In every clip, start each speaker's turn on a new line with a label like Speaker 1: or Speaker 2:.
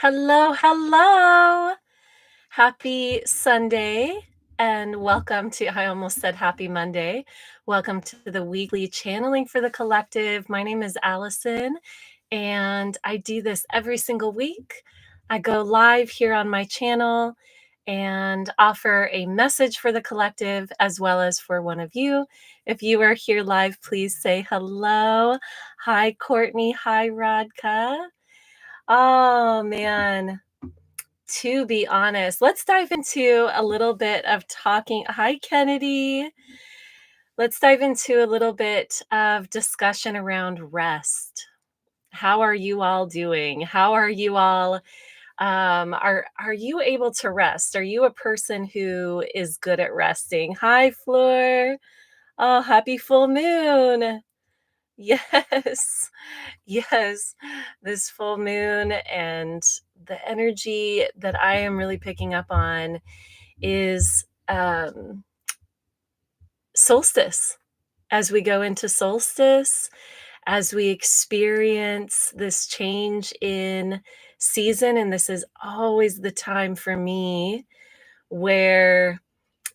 Speaker 1: Hello, hello. Happy Sunday and welcome to, I almost said happy Monday. Welcome to the weekly channeling for the collective. My name is Allison and I do this every single week. I go live here on my channel and offer a message for the collective as well as for one of you. If you are here live, please say hello. Hi, Courtney. Hi, Radka. Oh, man. To be honest, let's dive into a little bit of talking. Hi, Kennedy. Let's dive into a little bit of discussion around rest. How are you all doing? How are you all? Are you able to rest? Are you a person who is good at resting? Hi, Floor. Oh, happy full moon. Yes. Yes. This full moon and the energy that I am really picking up on is solstice. As we go into solstice, as we experience this change in season, and this is always the time for me where,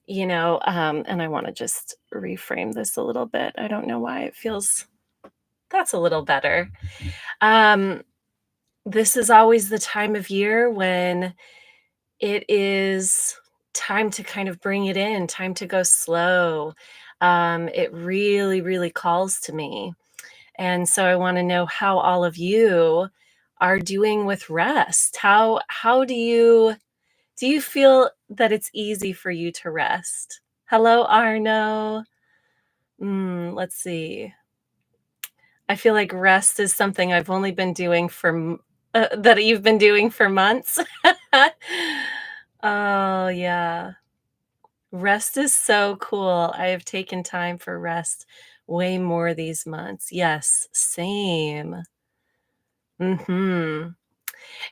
Speaker 1: and I want to just reframe this a little bit. I don't know why it feels that's a little better. Um, this is always the time of year when it is time to kind of bring it in, time to go slow. It really, really calls to me. And so I want to know how all of you are doing with rest. How do you feel that it's easy for you to rest? Hello, Arno. Let's see. I feel like rest is something I've only been doing that you've been doing for months. Oh, yeah. Rest is so cool. I have taken time for rest way more these months. Yes, same. Mhm.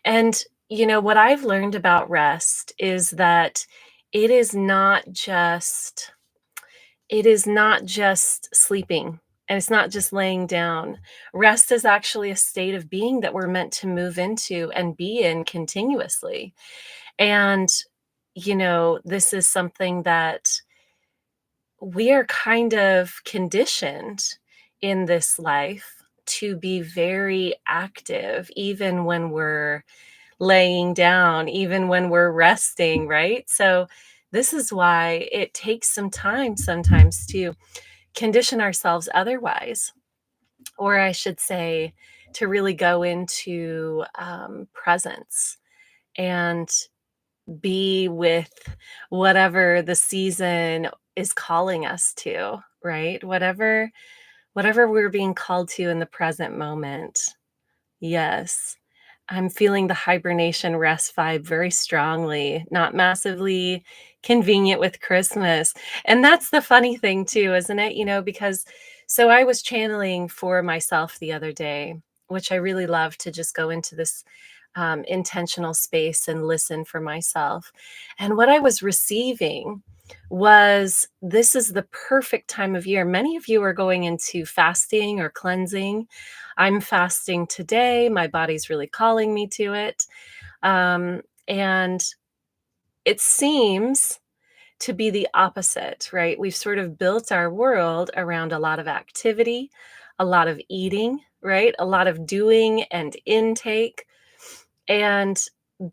Speaker 1: And, what I've learned about rest is that it is not just it is not just sleeping, and it's not just laying down. Rest is actually a state of being that we're meant to move into and be in continuously. And, this is something that we are kind of conditioned in this life to be very active, even when we're laying down, even when we're resting, right? So, this is why it takes some time sometimes to condition ourselves otherwise, or I should say, to really go into presence and be with whatever the season is calling us to, right? Whatever we're being called to in the present moment. Yes. I'm feeling the hibernation rest vibe very strongly, not massively convenient with Christmas. And that's the funny thing too, isn't it? Because so I was channeling for myself the other day, which I really love to just go into this intentional space and listen for myself. And what I was receiving was this is the perfect time of year. Many of you are going into fasting or cleansing. I'm fasting today. My body's really calling me to it. And it seems to be the opposite, right? We've sort of built our world around a lot of activity, a lot of eating, right? A lot of doing and intake. And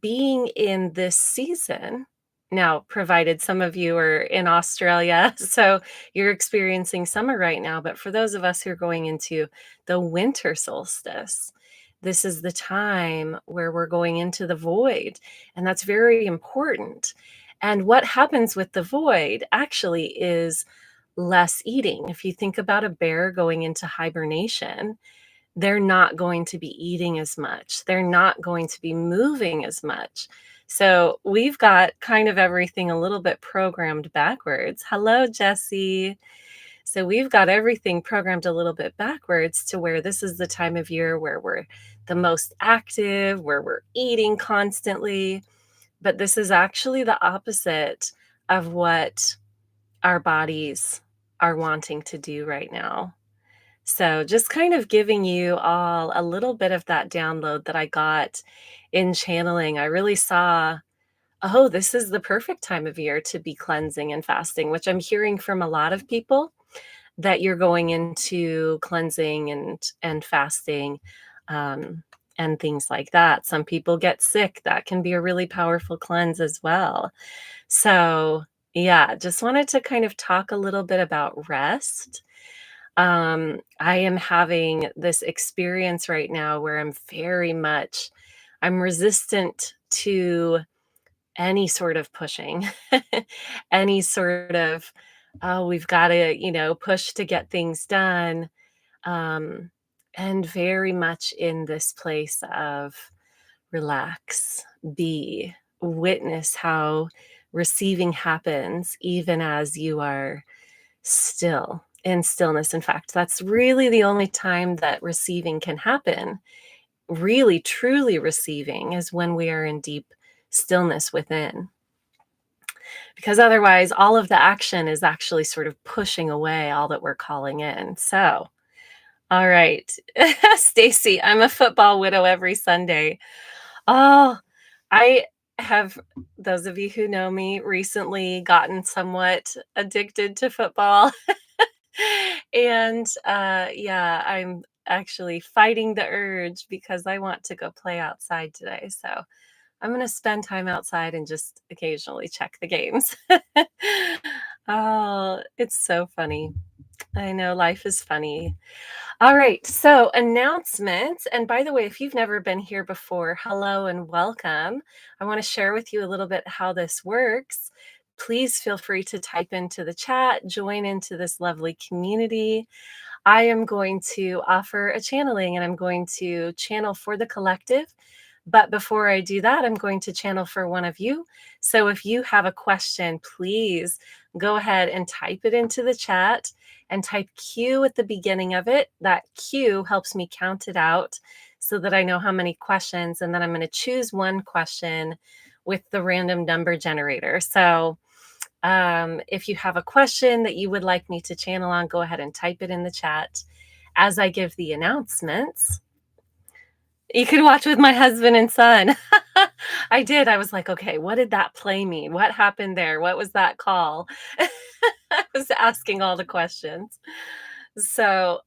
Speaker 1: being in this season now, provided some of you are in Australia, so you're experiencing summer right now, but for those of us who are going into the winter solstice, this is the time where we're going into the void, and that's very important. And what happens with the void actually is less eating. If you think about a bear going into hibernation, they're not going to be eating as much. They're not going to be moving as much. So we've got kind of everything a little bit programmed backwards. Hello, Jesse. So we've got everything programmed a little bit backwards to where this is the time of year where we're the most active, where we're eating constantly. But this is actually the opposite of what our bodies are wanting to do right now. So, just kind of giving you all a little bit of that download that I got in channeling. I really saw, oh, this is the perfect time of year to be cleansing and fasting, which I'm hearing from a lot of people that you're going into cleansing and fasting, um, and things like that. Some people get sick. That can be a really powerful cleanse as well. So, yeah, just wanted to kind of talk a little bit about rest. I am having this experience right now where I'm resistant to any sort of pushing, any sort of, oh, we've got to, push to get things done. Um, and very much in this place of relax, be, witness how receiving happens even as you are still in stillness. In fact, that's really the only time that receiving can happen. Really, truly receiving is when we are in deep stillness within. Because otherwise, all of the action is actually sort of pushing away all that we're calling in. So, all right, Stacy, I'm a football widow every Sunday. Oh, I have, those of you who know me, recently gotten somewhat addicted to football. And, yeah, I'm actually fighting the urge because I want to go play outside today, so I'm gonna spend time outside and just occasionally check the games. Oh, it's so funny. I know life is funny. All right, so announcements. And by the way, if you've never been here before, hello and welcome. I want to share with you a little bit how this works. Please feel free to type into the chat, join into this lovely community. I am going to offer a channeling and I'm going to channel for the collective. But before I do that, I'm going to channel for one of you. So if you have a question, please go ahead and type it into the chat and type Q at the beginning of it. That Q helps me count it out so that I know how many questions. And then I'm going to choose one question with the random number generator. So if you have a question that you would like me to channel on, go ahead and type it in the chat as I give the announcements. You can watch with my husband and son. I did. I was like, okay, what did that play me? What happened there? What was that call? I was asking all the questions. So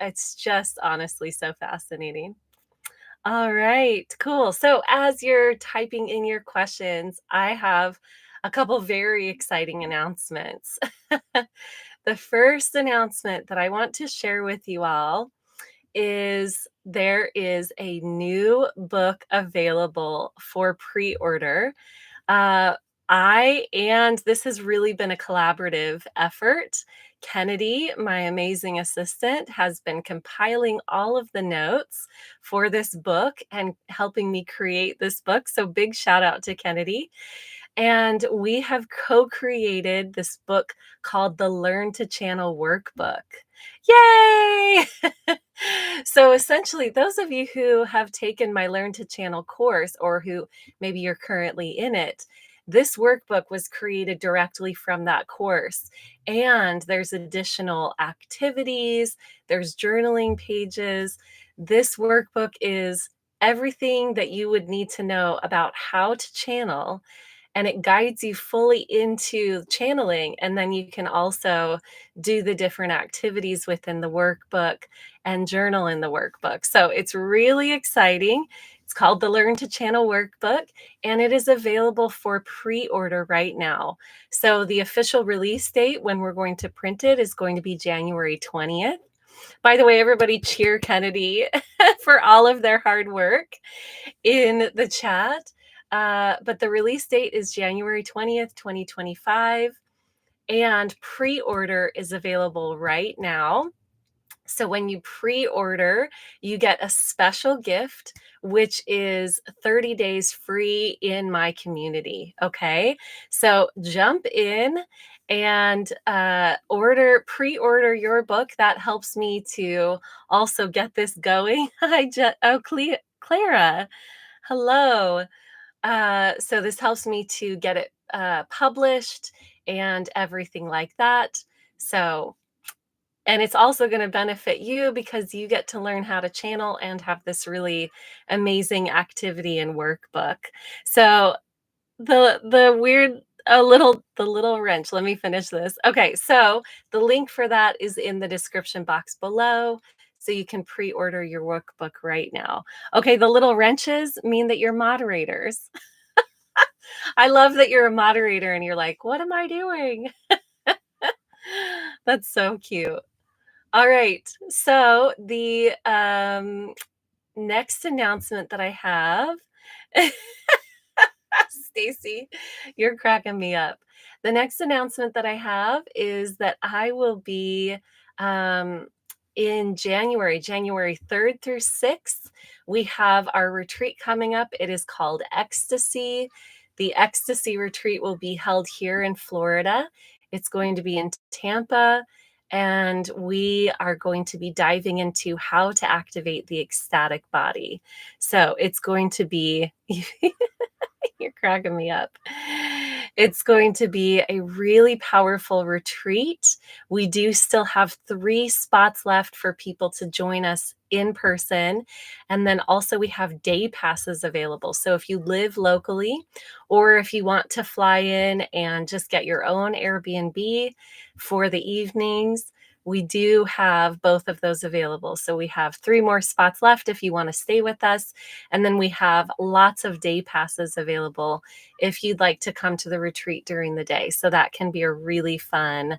Speaker 1: it's just honestly so fascinating. All right, cool. So as you're typing in your questions, I have a couple very exciting announcements. The first announcement that I want to share with you all is there is a new book available for pre-order. Uh, and this has really been a collaborative effort. Kennedy, my amazing assistant, has been compiling all of the notes for this book and helping me create this book. So, big shout out to Kennedy. And we have co created this book called the Learn to Channel Workbook. Yay! So essentially, those of you who have taken my Learn to Channel course or who maybe you're currently in it, this workbook was created directly from that course. And there's additional activities, there's journaling pages. This workbook is everything that you would need to know about how to channel, and it guides you fully into channeling. And then you can also do the different activities within the workbook and journal in the workbook. So it's really exciting. It's called the Learn to Channel Workbook, and it is available for pre-order right now. So the official release date when we're going to print it is going to be January 20th. By the way, everybody cheer Kennedy for all of their hard work in the chat. But the release date is January 20th, 2025, and pre-order is available right now. So when you pre-order, you get a special gift, which is 30 days free in my community. Okay. So jump in and pre-order your book. That helps me to also get this going. Clara. Hello. So this helps me to get it published and everything like that. So And it's also gonna benefit you because you get to learn how to channel and have this really amazing activity and workbook. So the weird a little the little wrench, let me finish this. Okay, so the link for that is in the description box below, so you can pre-order your workbook right now. Okay, the little wrenches mean that you're moderators. I love that you're a moderator and you're like, "What am I doing?" That's so cute. All right, so the, next announcement that I have Stacy, you're cracking me up. The next announcement that I have is that I will be in January 3rd through 6th. We have our retreat coming up. It is called Ecstasy. The Ecstasy retreat will be held here in Florida. It's going to be in Tampa. And we are going to be diving into how to activate the ecstatic body. So it's going to be You're cracking me up. It's going to be a really powerful retreat. We do still have 3 spots left for people to join us in person. And then also we have day passes available. So if you live locally or if you want to fly in and just get your own Airbnb for the evenings, we do have both of those available. So we have 3 more spots left if you want to stay with us. And then we have lots of day passes available if you'd like to come to the retreat during the day. So that can be a really fun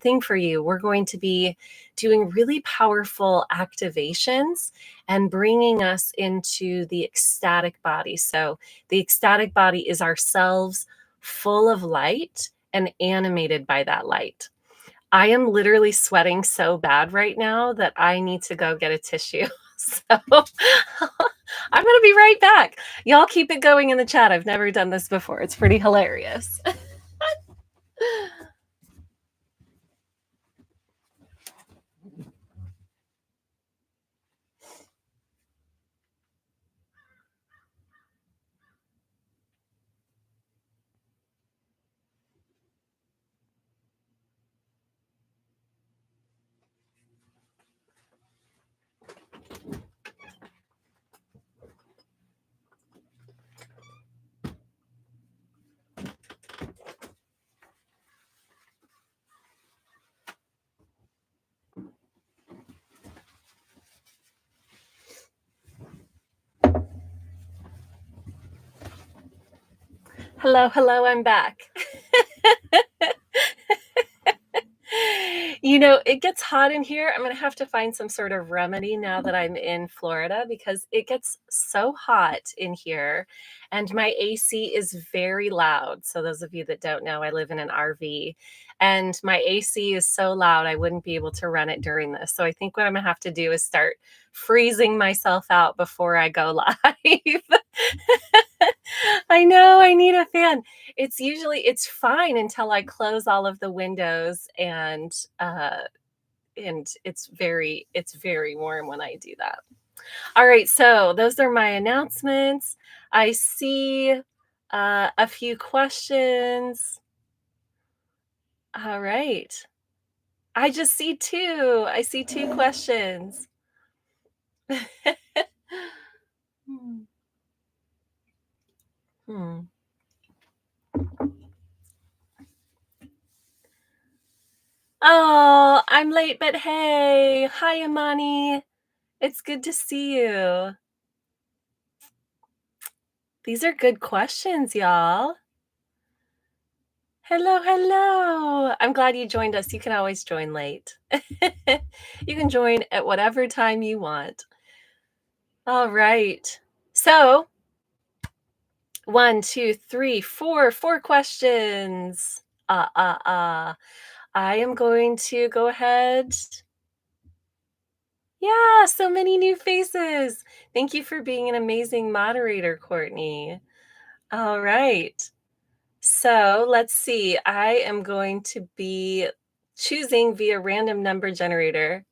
Speaker 1: thing for you. We're going to be doing really powerful activations and bringing us into the ecstatic body. So the ecstatic body is ourselves full of light and animated by that light. I am literally sweating so bad right now that I need to go get a tissue. So I'm gonna be right back. Y'all keep it going in the chat. I've never done this before. It's pretty hilarious. Hello, hello, I'm back. You know, it gets hot in here. I'm gonna have to find some sort of remedy now that I'm in Florida because it gets so hot in here and my AC is very loud. So those of you that don't know, I live in an RV and my AC is so loud I wouldn't be able to run it during this. So I think what I'm gonna have to do is start freezing myself out before I go live. I know I need a fan. It's fine until I close all of the windows and it's very warm when I do that. All right, so those are my announcements. I see a few questions. All right. I just see two. I see two questions. Hmm. Hmm. Oh, I'm late, but hey. Hi, Amani. It's good to see you. These are good questions, y'all. Hello, hello. I'm glad you joined us. You can always join late. You can join at whatever time you want. All right. So, one, two, three, four questions. I am going to go ahead. Yeah, so many new faces. Thank you for being an amazing moderator, Courtney. All right. So let's see. I am going to be choosing via random number generator.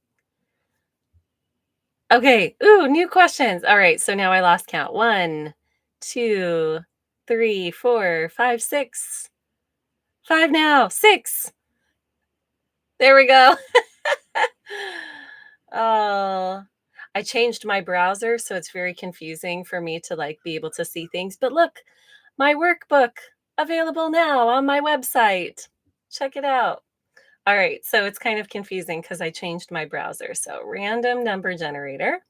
Speaker 1: Okay. Ooh, new questions. All right. So now I lost count. 1, 2, 3, 4, 5, 6. 5 now. 6. There we go. Oh, I changed my browser, so it's very confusing for me to, like, be able to see things, but look, my workbook available now on my website. Check it out. Alright, so it's kind of confusing because I changed my browser, so random number generator.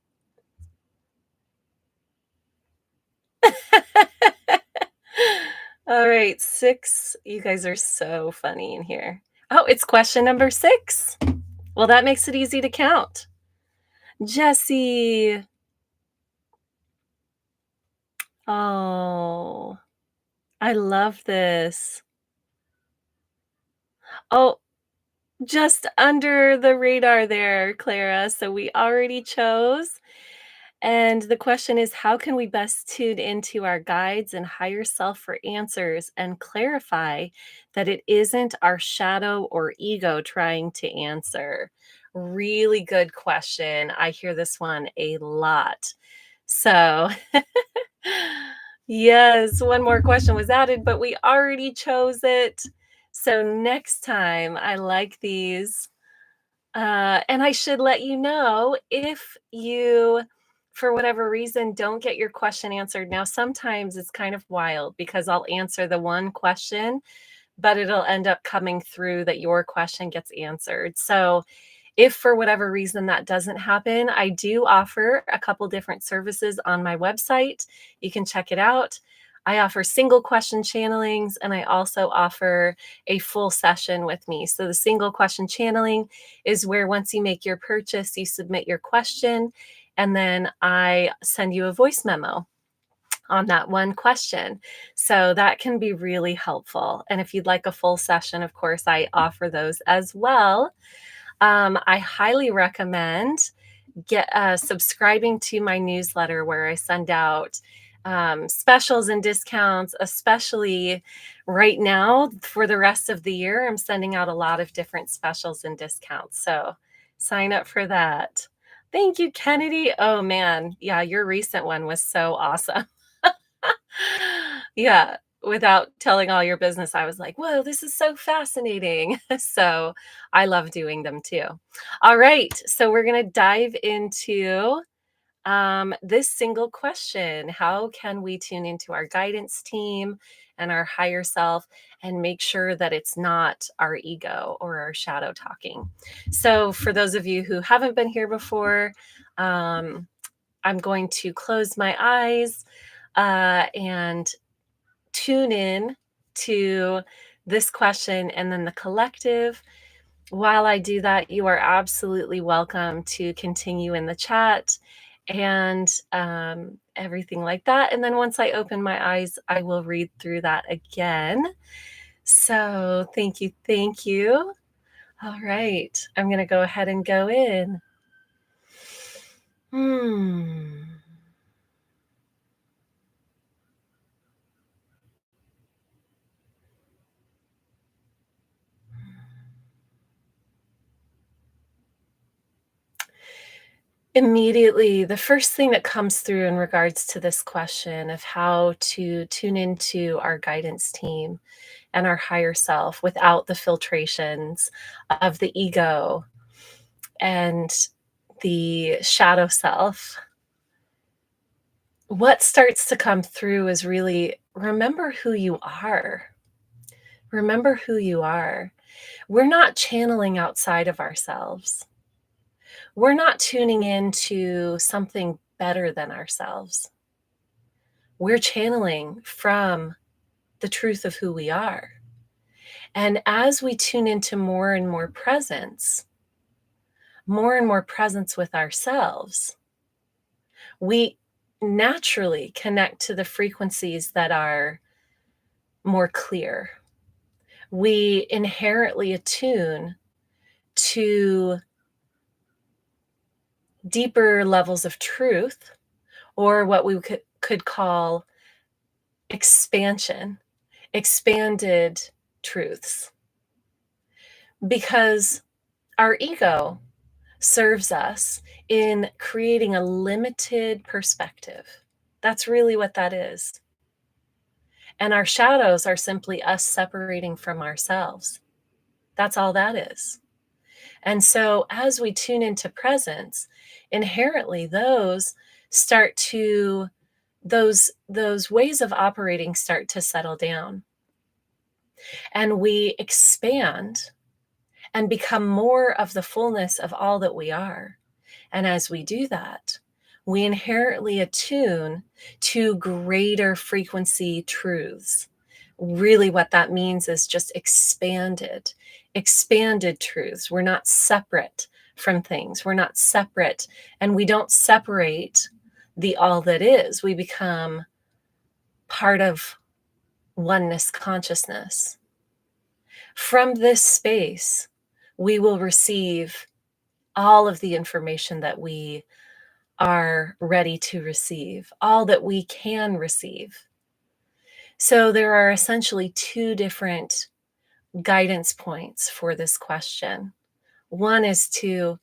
Speaker 1: Alright, 6. You guys are so funny in here. Oh, it's question number 6. Well, that makes it easy to count. Jessie. Oh, I love this. Oh, just under the radar there, Clara. So we already chose. And the question is, how can we best tune into our guides and higher self for answers and clarify that it isn't our shadow or ego trying to answer? Really good question. I hear this one a lot. So, yes, one more question was added, but we already chose it. So, next time, I like these. And I should let you know if you, for whatever reason, don't get your question answered. Now, sometimes it's kind of wild because I'll answer the one question, but it'll end up coming through that your question gets answered. So, if for whatever reason that doesn't happen, I do offer a couple different services on my website. You can check it out. I offer single question channelings and I also offer a full session with me. So, the single question channeling is where once you make your purchase, you submit your question, and then I send you a voice memo on that one question. So, that can be really helpful. And if you'd like a full session, of course, I offer those as well. I highly recommend subscribing to my newsletter where I send out specials and discounts, especially right now for the rest of the year. I'm sending out a lot of different specials and discounts. So sign up for that. Thank you, Kennedy. Oh man, yeah, your recent one was so awesome. Yeah, without telling all your business, I was like, "Whoa, this is so fascinating." So, I love doing them too. All right, so we're gonna dive into, this single question. How can we tune into our guidance team and our higher self and make sure that it's not our ego or our shadow talking? So, for those of you who haven't been here before, um, I'm going to close my eyes, and tune in to this question and then the collective. While I do that, you are absolutely welcome to continue in the chat and everything like that. And then once I open my eyes, I will read through that again. So thank you. Thank you. All right. I'm going to go ahead and go in. Hmm. Immediately, the first thing that comes through in regards to this question of how to tune into our guidance team and our higher self without the filtrations of the ego and the shadow self, what starts to come through is really remember who you are. Remember who you are. We're not channeling outside of ourselves. We're not tuning into something better than ourselves. We're channeling from the truth of who we are. And as we tune into more and more presence with ourselves, we naturally connect to the frequencies that are more clear. We inherently attune to deeper levels of truth, or what we could call expansion, expanded truths, because our ego serves us in creating a limited perspective. That's really what that is. And our shadows are simply us separating from ourselves. That's all that is. And so as we tune into presence, inherently start to those ways of operating start to settle down, and we expand and become more of the fullness of all that we are. And as we do that, we inherently attune to greater frequency truths. Really, what that means is just expanded truths. We're not separate from things. We're not separate, and we don't separate the all that is. We become part of oneness consciousness. From this space, we will receive all of the information that we are ready to receive, all that we can receive. So there are essentially two different guidance points for this question. One is to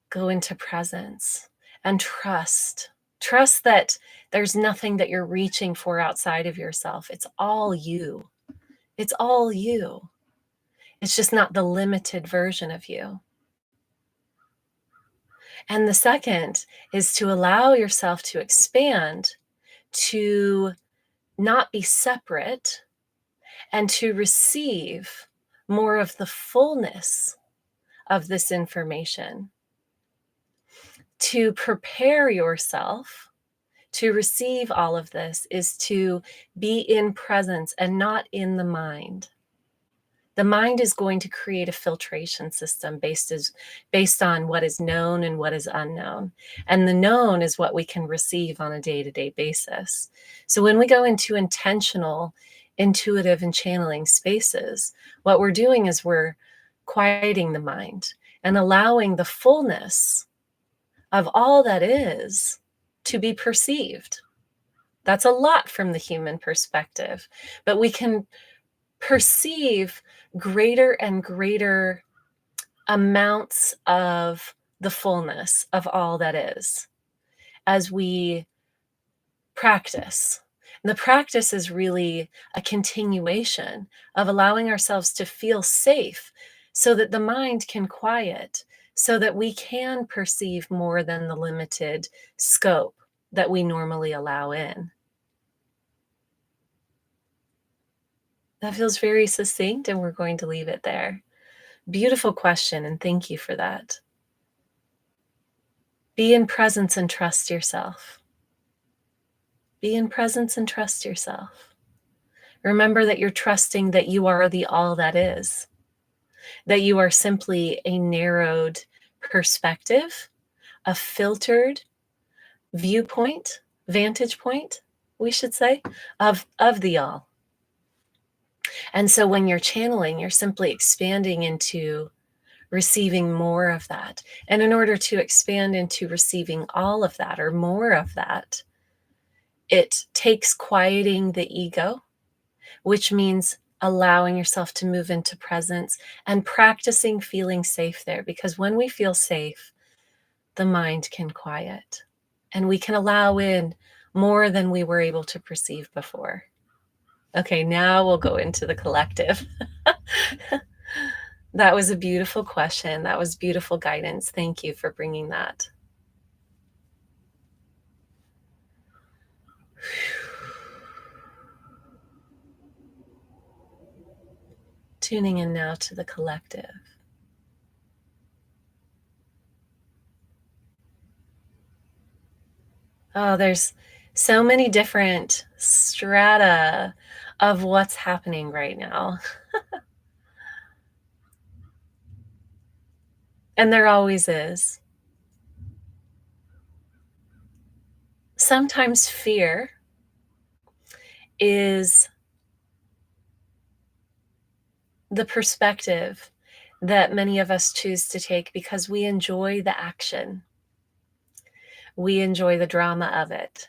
Speaker 1: go into presence and trust. Trust that there's nothing that you're reaching for outside of yourself. It's all you. It's all you. It's just not the limited version of you. And the second is to allow yourself to expand, to not be separate, and to receive more of the fullness of this information. To prepare yourself to receive all of this is to be in presence and not in the mind. The mind is going to create a filtration system based on what is known and what is unknown. And the known is what we can receive on a day-to-day basis. So when we go into intentional, intuitive, and channeling spaces, what we're doing is we're quieting the mind and allowing the fullness of all that is to be perceived. That's a lot from the human perspective, but we can perceive greater and greater amounts of the fullness of all that is as we practice. And the practice is really a continuation of allowing ourselves to feel safe so that the mind can quiet, so that we can perceive more than the limited scope that we normally allow in. That feels very succinct, and we're going to leave it there. Beautiful question, and thank you for that. Be in presence and trust yourself. Be in presence and trust yourself. Remember that you're trusting that you are the all that is, that you are simply a narrowed perspective, a filtered viewpoint, vantage point, we should say, of the all. And so when you're channeling, you're simply expanding into receiving more of that. And in order to expand into receiving all of that or more of that, it takes quieting the ego, which means allowing yourself to move into presence and practicing feeling safe there. Because when we feel safe, the mind can quiet and we can allow in more than we were able to perceive before. Okay, now we'll go into the collective. That was a beautiful question. That was beautiful guidance. Thank you for bringing that. Tuning in now to the collective. Oh, there's so many different strata of what's happening right now. And there always is. Sometimes fear is the perspective that many of us choose to take because we enjoy the action. We enjoy the drama of it.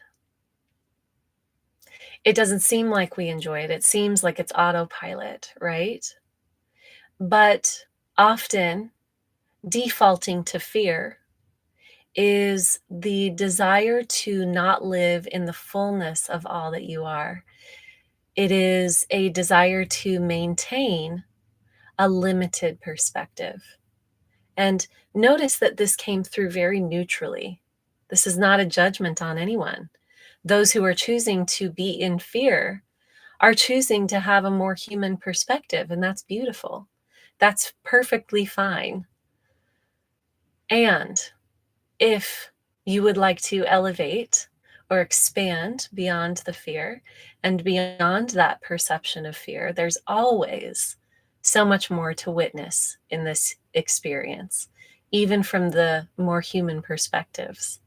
Speaker 1: It doesn't seem like we enjoy it. It seems like it's autopilot, right? But often defaulting to fear is the desire to not live in the fullness of all that you are. It is a desire to maintain a limited perspective. And notice that this came through very neutrally. This is not a judgment on anyone. Those who are choosing to be in fear are choosing to have a more human perspective, and that's beautiful. That's perfectly fine. And if you would like to elevate or expand beyond the fear and beyond that perception of fear, there's always so much more to witness in this experience, even from the more human perspectives.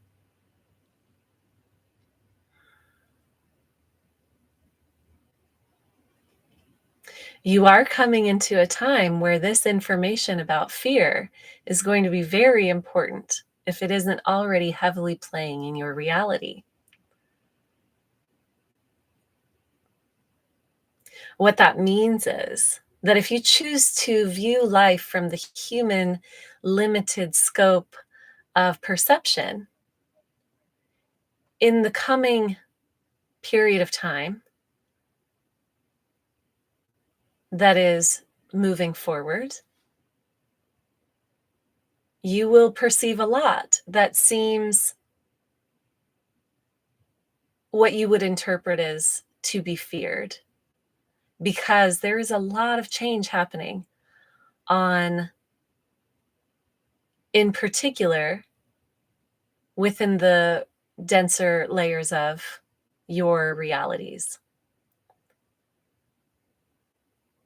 Speaker 1: You are coming into a time where this information about fear is going to be very important if it isn't already heavily playing in your reality. What that means is that if you choose to view life from the human limited scope of perception, in the coming period of time that is moving forward, you will perceive a lot that seems what you would interpret as to be feared, because there is a lot of change happening on, in particular, within the denser layers of your realities.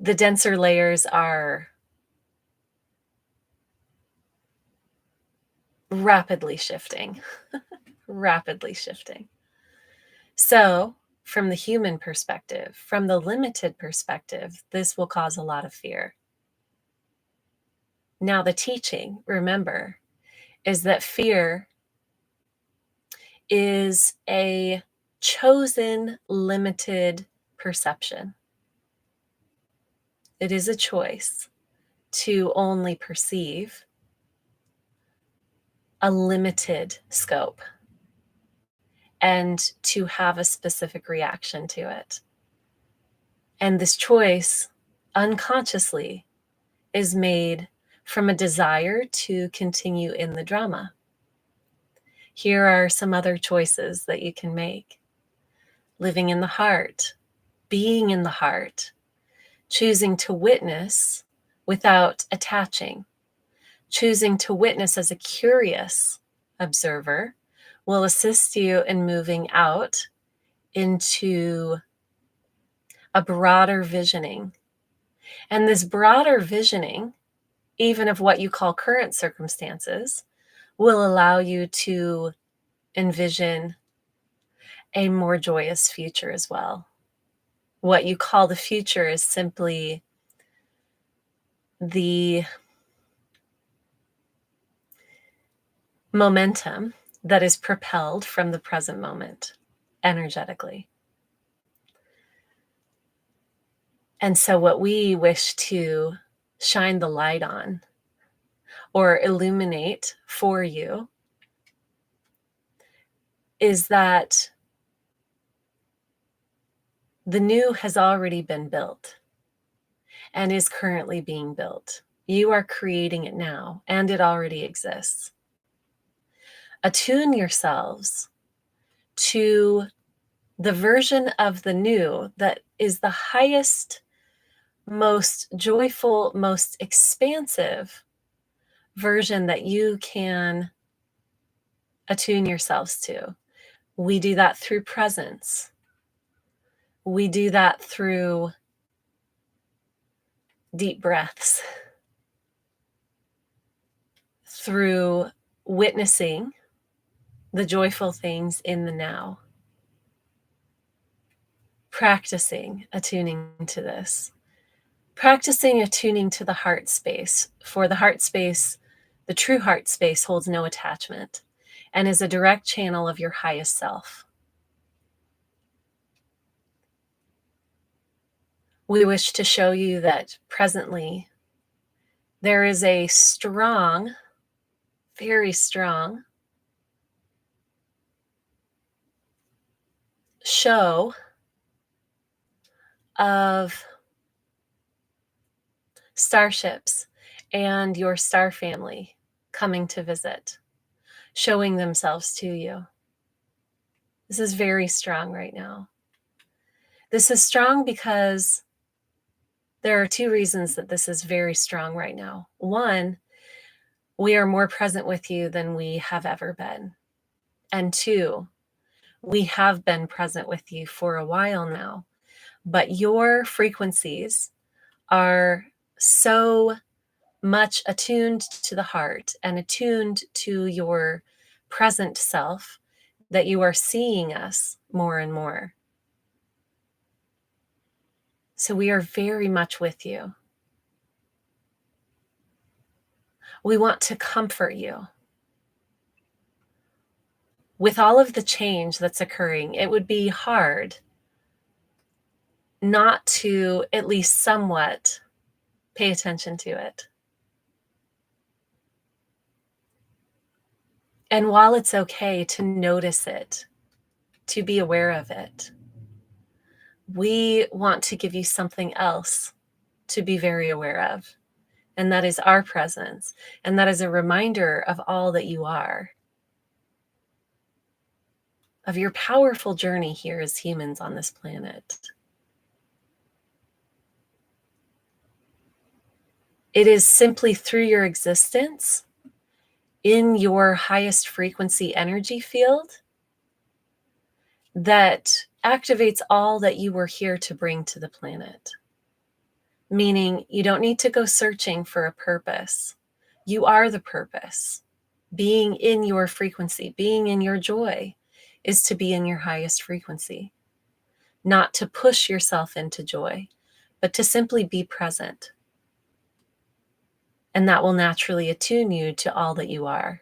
Speaker 1: The denser layers are rapidly shifting, rapidly shifting. So, from the human perspective, from the limited perspective, this will cause a lot of fear. Now, the teaching, remember, is that fear is a chosen, limited perception. It is a choice to only perceive a limited scope and to have a specific reaction to it. And this choice, unconsciously, is made from a desire to continue in the drama. Here are some other choices that you can make: living in the heart, being in the heart, choosing to witness without attaching, choosing to witness as a curious observer will assist you in moving out into a broader visioning. And this broader visioning, even of what you call current circumstances, will allow you to envision a more joyous future as well. What you call the future is simply the momentum that is propelled from the present moment energetically. And so, what we wish to shine the light on or illuminate for you is that the new has already been built and is currently being built. You are creating it now, and it already exists. Attune yourselves to the version of the new that is the highest, most joyful, most expansive version that you can attune yourselves to. We do that through presence. We do that through deep breaths, through witnessing the joyful things in the now, practicing attuning to this, practicing attuning to the heart space. For the heart space, the true heart space holds no attachment and is a direct channel of your highest self. We wish to show you that presently there is a strong, very strong show of starships and your star family coming to visit, showing themselves to you. This is very strong right now. This is strong because there are two reasons that this is very strong right now. One, we are more present with you than we have ever been. And two, we have been present with you for a while now, but your frequencies are so much attuned to the heart and attuned to your present self that you are seeing us more and more. So we are very much with you. We want to comfort you. With all of the change that's occurring, it would be hard not to at least somewhat pay attention to it. And while it's okay to notice it, to be aware of it, we want to give you something else to be very aware of. And that is our presence. And that is a reminder of all that you are, of your powerful journey here as humans on this planet. It is simply through your existence in your highest frequency energy field that activates all that you were here to bring to the planet. Meaning, you don't need to go searching for a purpose. You are the purpose. Being in your frequency, being in your joy, is to be in your highest frequency. Not to push yourself into joy, but to simply be present. And that will naturally attune you to all that you are.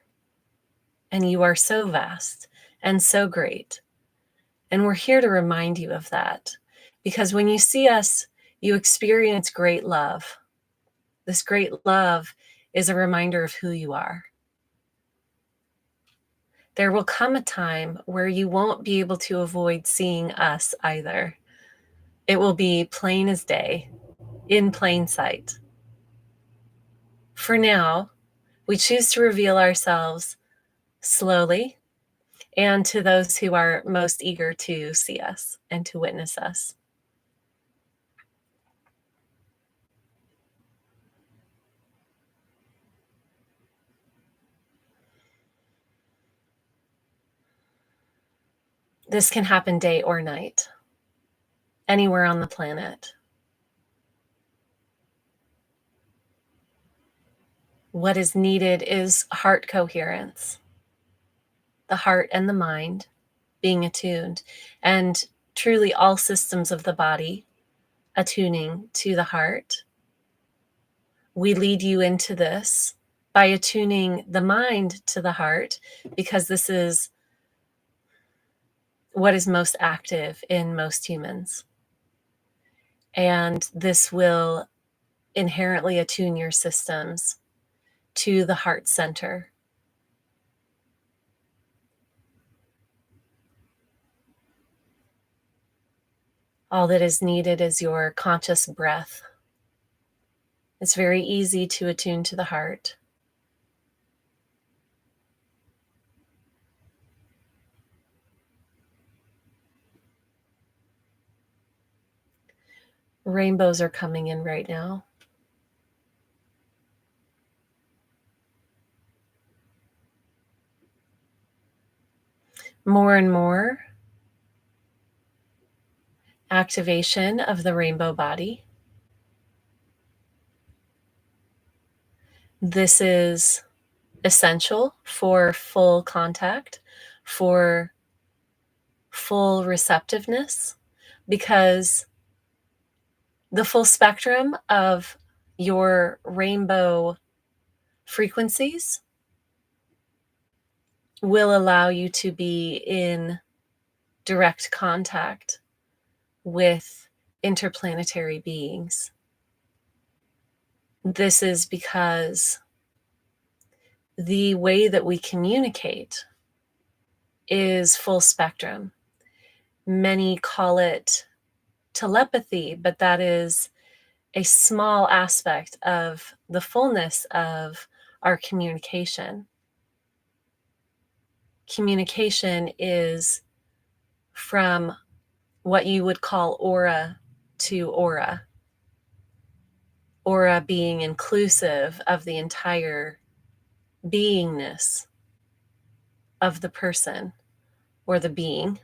Speaker 1: And you are so vast and so great. And we're here to remind you of that. Because when you see us, you experience great love. This great love is a reminder of who you are. There will come a time where you won't be able to avoid seeing us either. It will be plain as day, in plain sight. For now, we choose to reveal ourselves slowly and to those who are most eager to see us and to witness us. This can happen day or night, anywhere on the planet. What is needed is heart coherence, the heart and the mind being attuned, and truly all systems of the body attuning to the heart. We lead you into this by attuning the mind to the heart, because this is what is most active in most humans. And this will inherently attune your systems to the heart center. All that is needed is your conscious breath. It's very easy to attune to the heart. Rainbows are coming in right now. More and more activation of the rainbow body. This is essential for full contact, for full receptiveness, because the full spectrum of your rainbow frequencies will allow you to be in direct contact with interplanetary beings. This is because the way that we communicate is full spectrum. Many call it telepathy, but that is a small aspect of the fullness of our communication. Communication is from what you would call aura to aura, aura being inclusive of the entire beingness of the person or the being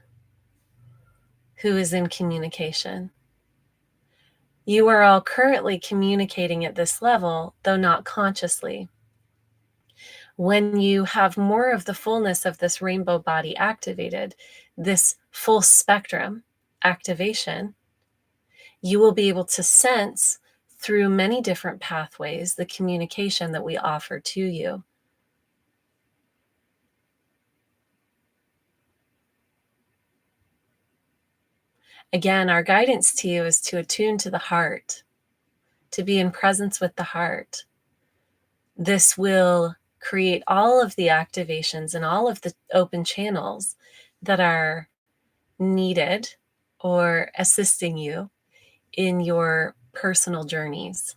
Speaker 1: who is in communication. You are all currently communicating at this level, though not consciously. When you have more of the fullness of this rainbow body activated, this full spectrum activation, you will be able to sense through many different pathways the communication that we offer to you. Again, our guidance to you is to attune to the heart, to be in presence with the heart. This will create all of the activations and all of the open channels that are needed or assisting you in your personal journeys.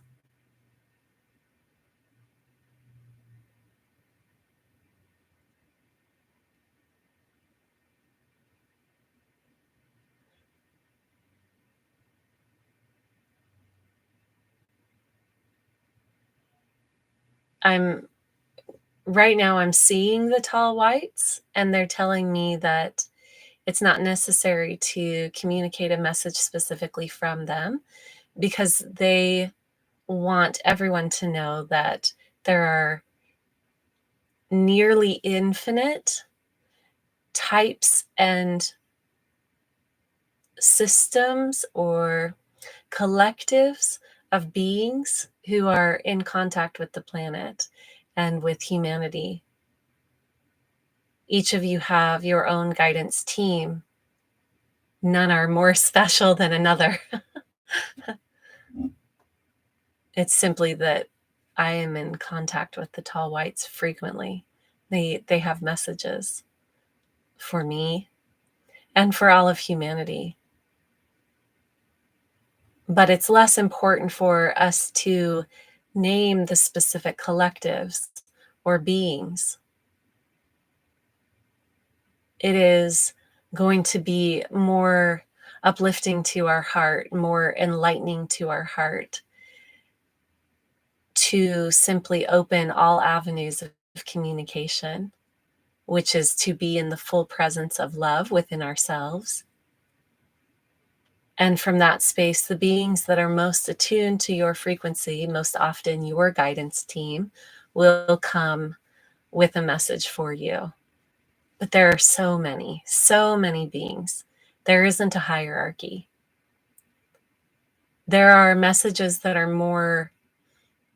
Speaker 1: I'm right now I'm seeing the tall whites, and they're telling me that it's not necessary to communicate a message specifically from them because they want everyone to know that there are nearly infinite types and systems or collectives of beings who are in contact with the planet and with humanity. Each of you have your own guidance team. None are more special than another. It's simply that I am in contact with the tall whites frequently. They have messages for me and for all of humanity. But it's less important for us to name the specific collectives or beings. It is going to be more uplifting to our heart, more enlightening to our heart, to simply open all avenues of communication, which is to be in the full presence of love within ourselves. And from that space, the beings that are most attuned to your frequency, most often your guidance team, will come with a message for you. But there are so many beings. There isn't a hierarchy. There are messages that are more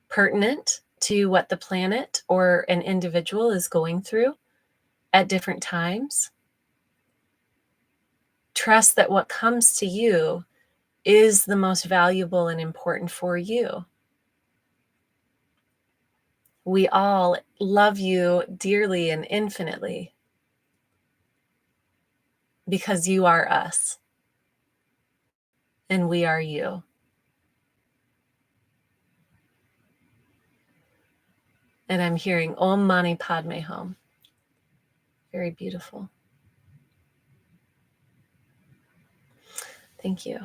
Speaker 1: pertinent to what the planet or an individual is going through at different times. Trust that what comes to you is the most valuable and important for you. We all love you dearly and infinitely because you are us and we are you. And I'm hearing Om Mani Padme Hum. Very beautiful. Thank you.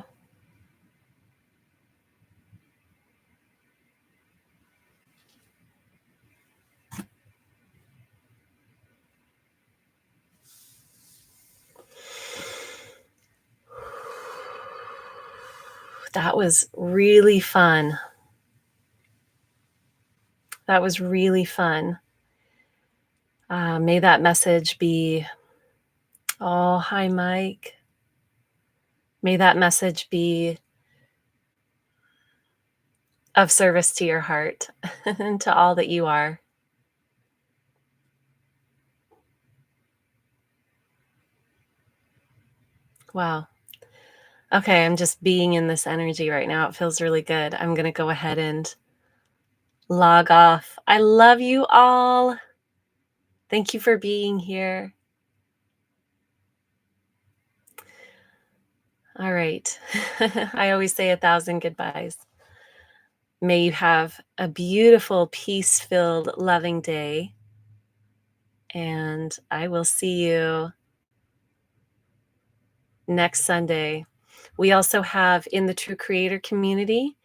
Speaker 1: That was really fun. That was really fun. May that message be, oh, hi, Mike. May that message be of service to your heart and to all that you are. Wow. Okay, I'm just being in this energy right now. It feels really good. I'm going to go ahead and log off. I love you all. Thank you for being here. All right. I always say 1,000 goodbyes. May you have a beautiful, peace-filled, loving day, and I will see you next Sunday. We also have in the True Creator community,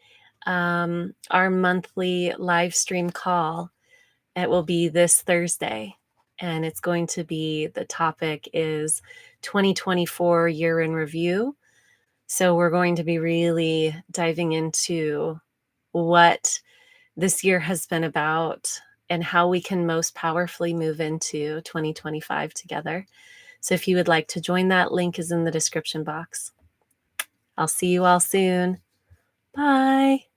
Speaker 1: our monthly live stream call. It will be this Thursday, and it's going to be the topic is 2024 year in review. So we're going to be really diving into what this year has been about and how we can most powerfully move into 2025 together. So if you would like to join, that link is in the description box. I'll see you all soon. Bye.